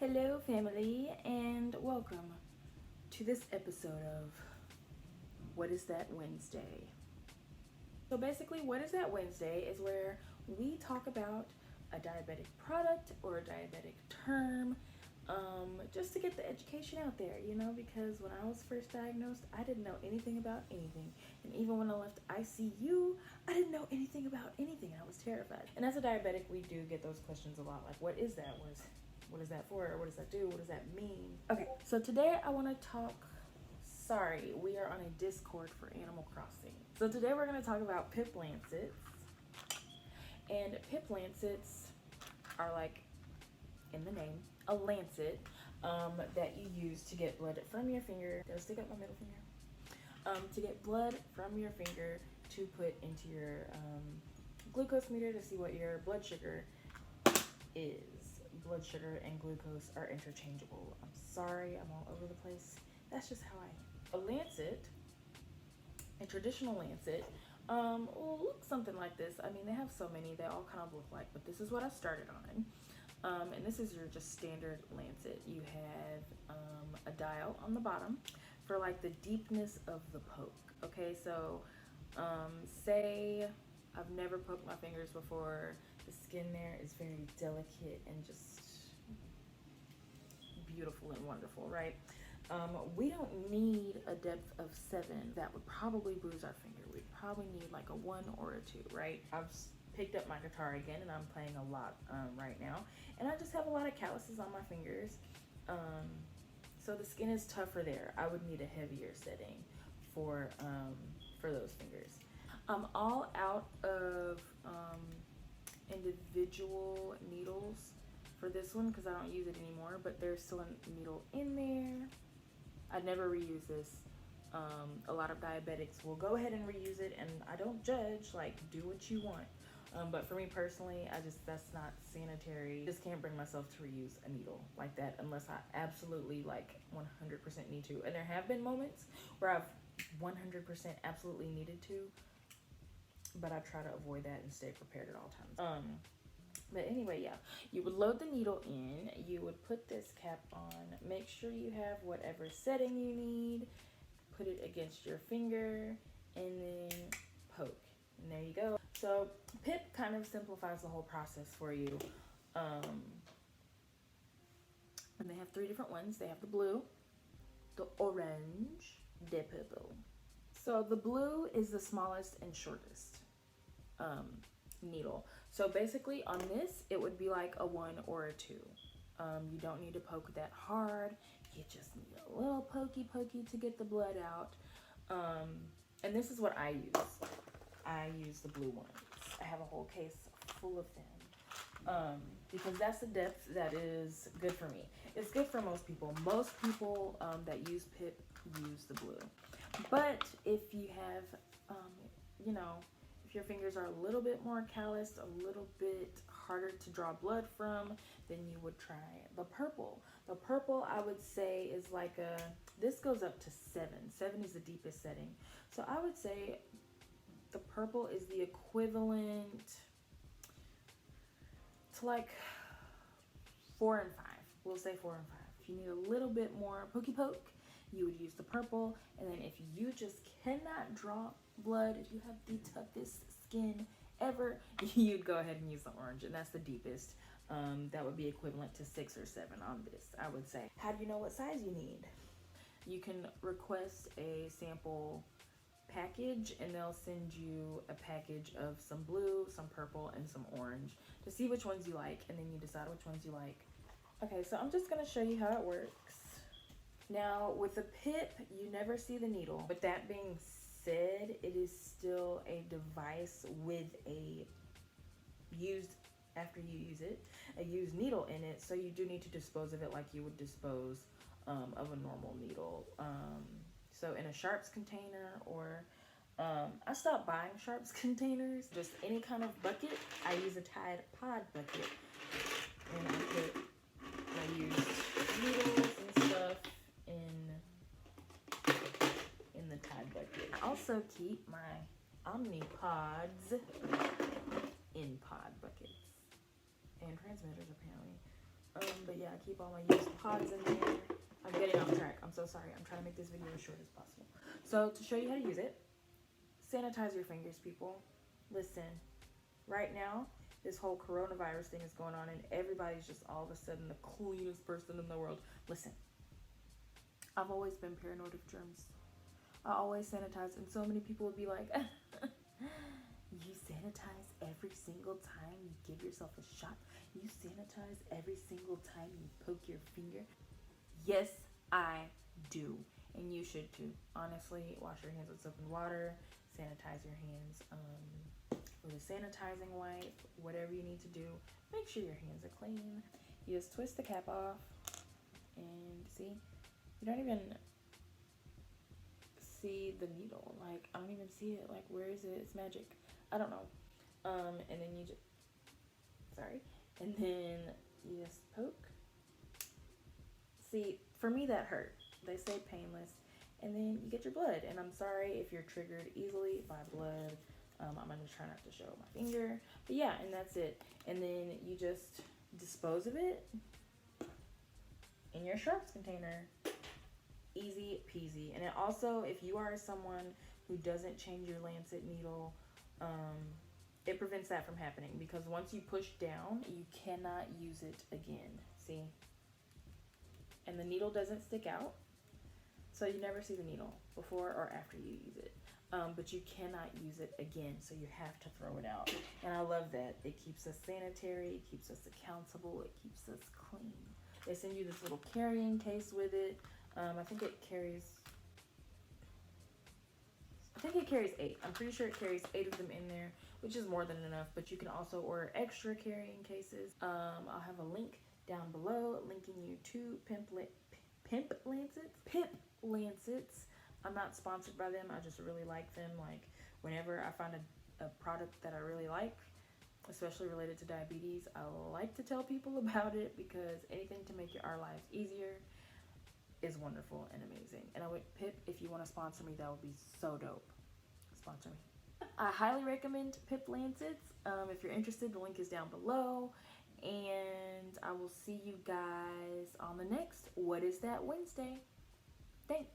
Hello, family, and welcome to this episode of What is That Wednesday? So, basically, What is That Wednesday is where we talk about a diabetic product or a diabetic term just to get the education out there, because when I was first diagnosed, I didn't know anything about anything. And even when I left ICU, I didn't know anything about anything. I was terrified. And as a diabetic, we do get those questions a lot, like, what is that? What is that for? What does that do? What does that mean? Okay, so today I want to talk. Sorry, we are on a Discord for Animal Crossing. So today we're going to talk about Pip Lancets. And Pip Lancets are, like, in the name, a lancet that you use to get blood from your finger. Did I stick up my middle finger? To get blood from your finger to put into your glucose meter to see what your blood sugar is. Blood sugar and glucose are interchangeable. I'm sorry, I'm all over the place. That's just how I am. A lancet, a traditional lancet, will look something like this. I mean, they have so many, they all kind of look like, but this is what I started on. And this is your just standard lancet. You have a dial on the bottom for like the deepness of the poke. Okay, so say I've never poked my fingers before. The skin there is very delicate and just beautiful and wonderful, right? We don't need a depth of 7. That would probably bruise our finger. We'd probably need like a 1 or a 2, right? I've picked up my guitar again and I'm playing a lot right now. And I just have a lot of calluses on my fingers. So the skin is tougher there. I would need a heavier setting for those fingers. I'm all out of individual needles for this one because I don't use it anymore, but there's still a needle in there. I'd never reuse this. A lot of diabetics will go ahead and reuse it, and I don't judge, like, do what you want. But for me personally, that's not sanitary. I just can't bring myself to reuse a needle like that unless I absolutely, like, 100% need to. And there have been moments where I've 100% absolutely needed to, but I try to avoid that and stay prepared at all times. But anyway, yeah, you would load the needle in, you would put this cap on, make sure you have whatever setting you need, put it against your finger, and then poke. And there you go. So Pip kind of simplifies the whole process for you. And they have 3 different ones. They have the blue, the orange, the purple. So the blue is the smallest and shortest needle. So basically on this, it would be like a 1 or a 2. You don't need to poke that hard. You just need a little pokey to get the blood out. And this is what I use. I use the blue ones. I have a whole case full of them. Because that's the depth that is good for me. It's good for most people. Most people that use Pip use the blue. But if you have, if your fingers are a little bit more calloused, a little bit harder to draw blood from, then you would try the purple. The purple, I would say, is like this goes up to 7. 7 is the deepest setting. So I would say the purple is the equivalent to like 4 and 5. We'll say 4 and 5. If you need a little bit more pokey poke, you would use the purple. And then if you just cannot draw blood, if you have the toughest skin ever, you'd go ahead and use the orange, and that's the deepest. That would be equivalent to 6 or 7 on this, I would say. How do you know what size you need? You can request a sample package, and they'll send you a package of some blue, some purple, and some orange to see which ones you like, and then you decide which ones you like. Okay, so I'm just gonna show you how it works. Now, with the Pip, you never see the needle. With that being said, it is still a device with a after you use it, a used needle in it, so you do need to dispose of it like you would dispose of a normal needle. So in a sharps container, or I stopped buying sharps containers, just any kind of bucket. I use a Tide Pod bucket, and I put my used needles and stuff in the Tide bucket. I also keep my Omnipods in pod buckets and transmitters, apparently. But yeah, I keep all my used pods in there. I'm getting off track. I'm so sorry. I'm trying to make this video as short as possible. So to show you how to use it, sanitize your fingers, people. Listen, right now, this whole coronavirus thing is going on and everybody's just all of a sudden the cleanest person in the world. Listen, I've always been paranoid of germs. I always sanitize, and so many people would be like, you sanitize every single time you give yourself a shot? You sanitize every single time you poke your finger? Yes, I do, and you should too. Honestly, wash your hands with soap and water, sanitize your hands with a sanitizing wipe, whatever you need to do. Make sure your hands are clean. You just twist the cap off, and see, you don't even see the needle. Like, I don't even see it. Like, where is it? It's magic. I don't know. And then you just, and then you just poke. See, for me that hurt. They say painless. And then you get your blood. And I'm sorry if you're triggered easily by blood. I'm going to try not to show my finger. But yeah, and that's it. And then you just dispose of it in your sharps container. Easy peasy. And it also, if you are someone who doesn't change your lancet needle, it prevents that from happening, because once you push down, you cannot use it again. See? And the needle doesn't stick out, so you never see the needle before or after you use it. But you cannot use it again, so you have to throw it out. And I love that. It keeps us sanitary, it keeps us accountable, it keeps us clean. They send you this little carrying case with it. I think it carries 8. I'm pretty sure it carries 8 of them in there, which is more than enough, but you can also order extra carrying cases. I'll have a link down below linking you to Pip Lancets. I'm not sponsored by them. I just really like them. Like, whenever I find a product that I really like, especially related to diabetes, I like to tell people about it, because anything to make our lives easier is wonderful and amazing. And I would, Pip, if you want to sponsor me, that would be so dope. Sponsor me. I highly recommend Pip Lancets. If you're interested, the link is down below. And I will see you guys on the next What Is That Wednesday. Thanks.